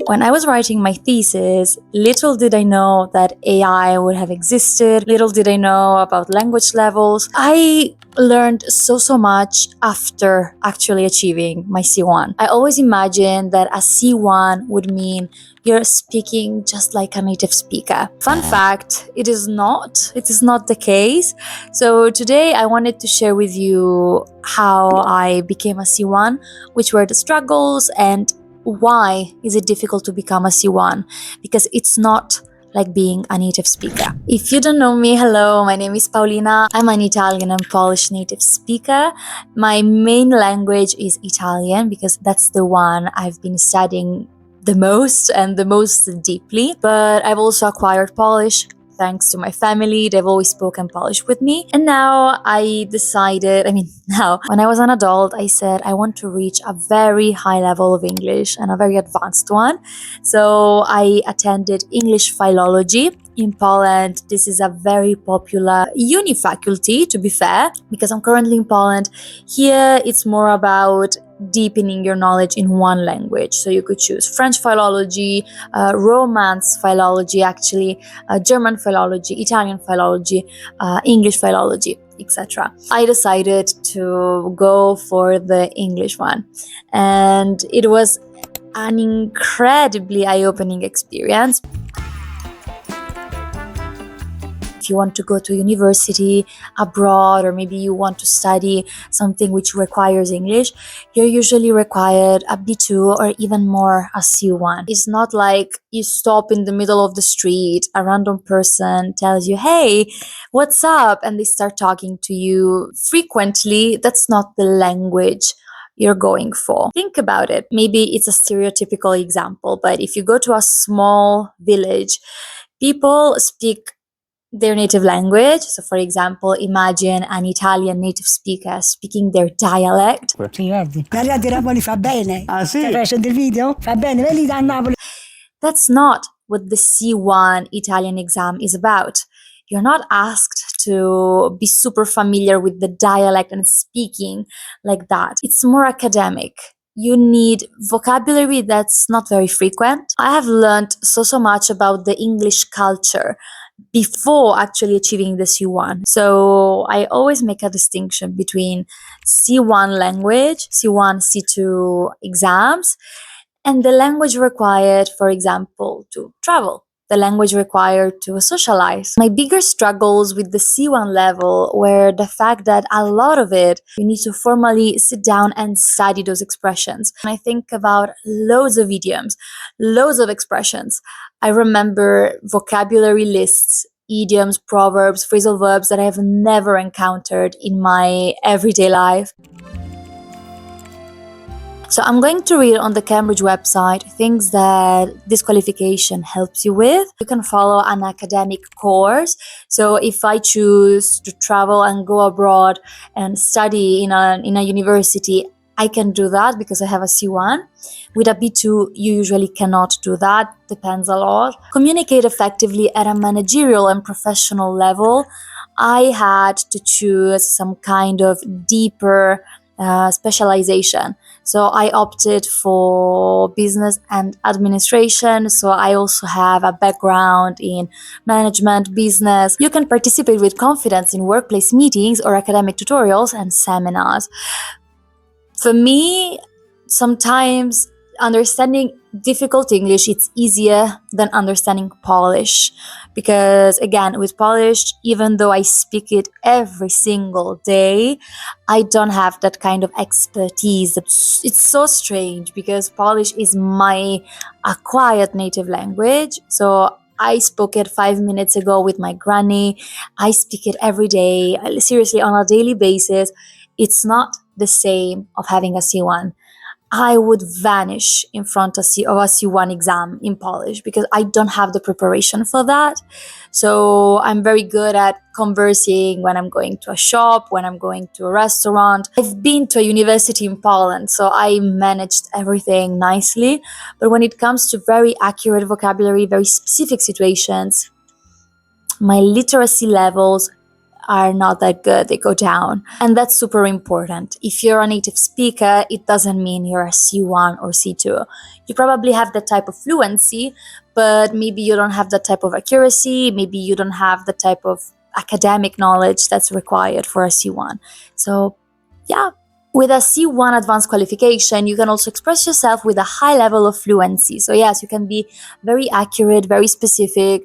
When I was writing my thesis, little did I know that AI would have existed. Little did I know about language levels. I learned so much after actually achieving my C1. I always imagined that a C1 would mean you're speaking just like a native speaker. Fun fact, it is not. It is not the case. So today I wanted to share with you how I became a C1, which were the struggles, and why is it difficult to become a C1? Because it's not like being a native speaker. If you don't know me, hello, my name is Paulina. I'm an Italian and Polish native speaker. My main language is Italian because that's the one I've been studying the most and the most deeply. But I've also acquired Polish thanks to my family. They've always spoken Polish with me. And now when I was an adult, I said I want to reach a very high level of English and a very advanced one. So I attended English philology. In Poland, this is a very popular uni faculty, to be fair, because I'm currently in Poland. Here, it's more about deepening your knowledge in one language. So you could choose French philology, Romance philology, German philology, Italian philology, English philology, etc. I decided to go for the English one, and it was an incredibly eye-opening experience. If you want to go to university abroad, or maybe you want to study something which requires English, you're usually required a B2 or even more a C1. It's not like you stop in the middle of the street, a random person tells you, hey, what's up? And they start talking to you. Frequently, that's not the language you're going for. Think about it. Maybe it's a stereotypical example, but if you go to a small village, people speak their native language. So, for example, imagine an Italian native speaker speaking their dialect. Ti ricordi? L'aria di Napoli fa bene. Ah, sì? Sai c'è del video? Fa bene, vedi da Napoli. That's not what the C1 Italian exam is about. You're not asked to be super familiar with the dialect and speaking like that. It's more academic. You need vocabulary that's not very frequent. I have learned so much about the English culture before actually achieving the C1. So I always make a distinction between C1 language, C1, C2 exams, and the language required, for example, to travel, the language required to socialize. My bigger struggles with the C1 level were the fact that a lot of it, you need to formally sit down and study those expressions. And I think about loads of idioms, loads of expressions. I remember vocabulary lists, idioms, proverbs, phrasal verbs that I have never encountered in my everyday life. So I'm going to read on the Cambridge website things that this qualification helps you with. You can follow an academic course. So if I choose to travel and go abroad and study in a university, I can do that because I have a C1. With a B2, you usually cannot do that. Depends a lot. Communicate effectively at a managerial and professional level. I had to choose some kind of deeper specialization. So I opted for business and administration. So I also have a background in management, business. You can participate with confidence in workplace meetings or academic tutorials and seminars. For me, sometimes understanding difficult English, it's easier than understanding Polish. Because again, with Polish, even though I speak it every single day, I don't have that kind of expertise. It's so strange because Polish is my acquired native language. So I spoke it 5 minutes ago with my granny. I speak it every day, seriously, on a daily basis. It's not the same of having a C1. I would vanish in front of a C1 exam in Polish because I don't have the preparation for that. So I'm very good at conversing when I'm going to a shop, when I'm going to a restaurant. I've been to a university in Poland, so I managed everything nicely. But when it comes to very accurate vocabulary, very specific situations, my literacy levels are not that good, they go down. And that's super important. If you're a native speaker, it doesn't mean you're a C1 or C2. You probably have that type of fluency, but maybe you don't have that type of accuracy, maybe you don't have the type of academic knowledge that's required for a C1. So, yeah. With a C1 advanced qualification, you can also express yourself with a high level of fluency. So yes, you can be very accurate, very specific.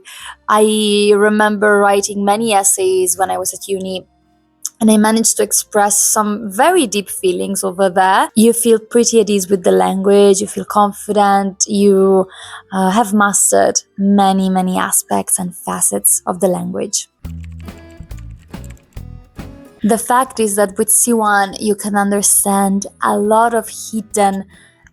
I remember writing many essays when I was at uni, and I managed to express some very deep feelings over there. You feel pretty at ease with the language, you feel confident, you have mastered many, many aspects and facets of the language. The fact is that with C1, you can understand a lot of hidden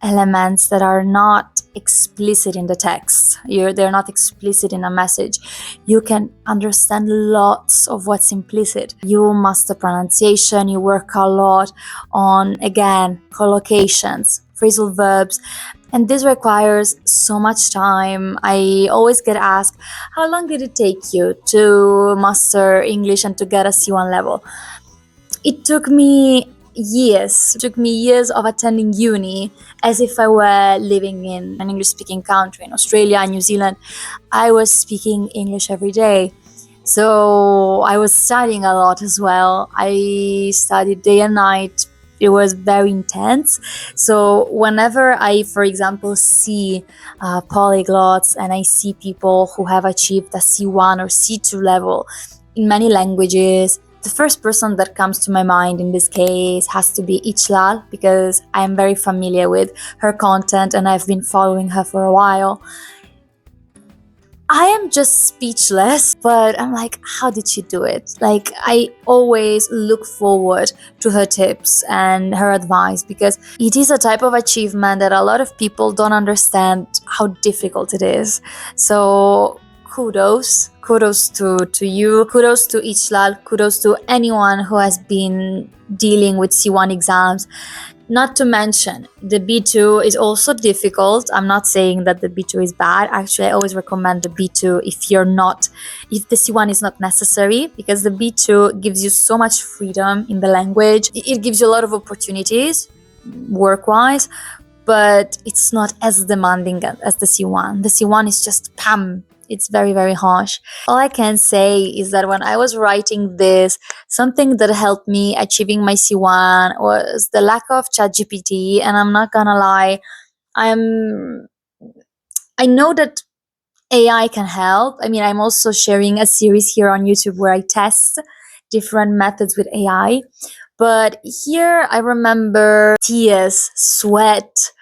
elements that are not explicit in the text. They're not explicit in a message. You can understand lots of what's implicit. You master pronunciation, you work a lot on, again, collocations, phrasal verbs, and this requires so much time. I always get asked, how long did it take you to master English and to get a C1 level? It took me years. It took me years of attending uni as if I were living in an English-speaking country, in Australia and New Zealand. I was speaking English every day. So I was studying a lot as well. I studied day and night. It was very intense. So whenever I, for example, see polyglots and I see people who have achieved a C1 or C2 level in many languages, the first person that comes to my mind in this case has to be Ichlal, because I'm very familiar with her content and I've been following her for a while. I am just speechless, but I'm like, how did she do it? Like, I always look forward to her tips and her advice, because it is a type of achievement that a lot of people don't understand how difficult it is. So kudos to you, kudos to Ichlal, kudos to anyone who has been dealing with C1 exams. Not to mention, the B2 is also difficult. I'm not saying that the B2 is bad. Actually, I always recommend the B2 if the C1 is not necessary, because the B2 gives you so much freedom in the language. It gives you a lot of opportunities work-wise, but it's not as demanding as the C1. The C1 is just pam. It's very, very harsh. All I can say is that when I was writing this, something that helped me achieving my C1 was the lack of ChatGPT. And I'm not gonna lie, I know that AI can help. I mean, I'm also sharing a series here on YouTube where I test different methods with AI. But here I remember tears, sweat.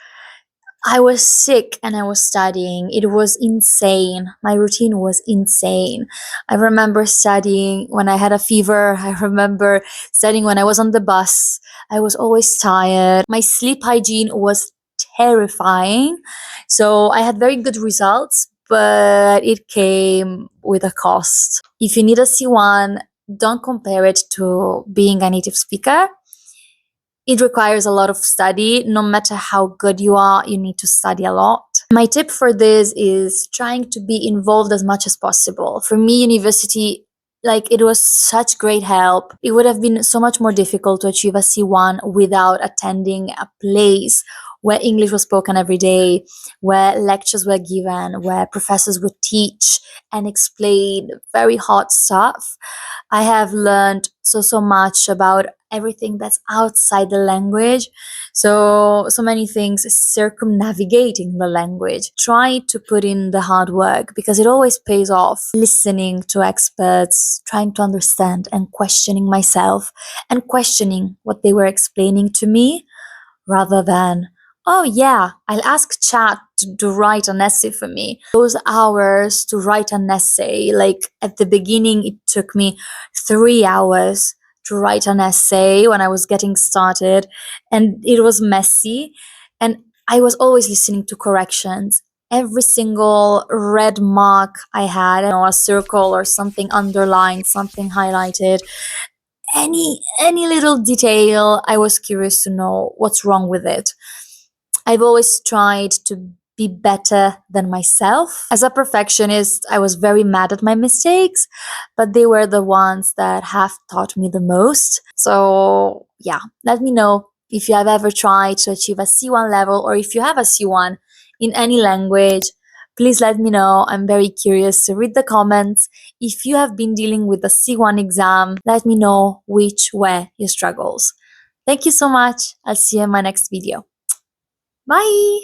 I was sick and I was studying. It was insane. My routine was insane. I remember studying when I had a fever. I remember studying when I was on the bus. I was always tired. My sleep hygiene was terrifying. So I had very good results, but it came with a cost. If you need a C1, don't compare it to being a native speaker. It requires a lot of study. No matter how good you are, you need to study a lot. My tip for this is trying to be involved as much as possible. For me, university, it was such great help. It would have been so much more difficult to achieve a C1 without attending a place where English was spoken every day, where lectures were given, where professors would teach and explain very hot stuff. I have learned so much about everything that's outside the language. So many things circumnavigating the language. Try to put in the hard work, because it always pays off. Listening to experts, trying to understand and questioning myself and questioning what they were explaining to me, rather than, oh yeah, I'll ask chat to write an essay for me. Those hours to write an essay, at the beginning it took me 3 hours to write an essay when I was getting started, and it was messy, and I was always listening to corrections. Every single red mark I had, a circle or something underlined, something highlighted, any little detail, I was curious to know what's wrong with it. I've always tried to be better than myself. As a perfectionist, I was very mad at my mistakes, but they were the ones that have taught me the most. So yeah, let me know if you have ever tried to achieve a C1 level, or if you have a C1 in any language. Please let me know. I'm very curious to read the comments. If you have been dealing with the C1 exam, let me know which were your struggles. Thank you so much. I'll see you in my next video. Bye!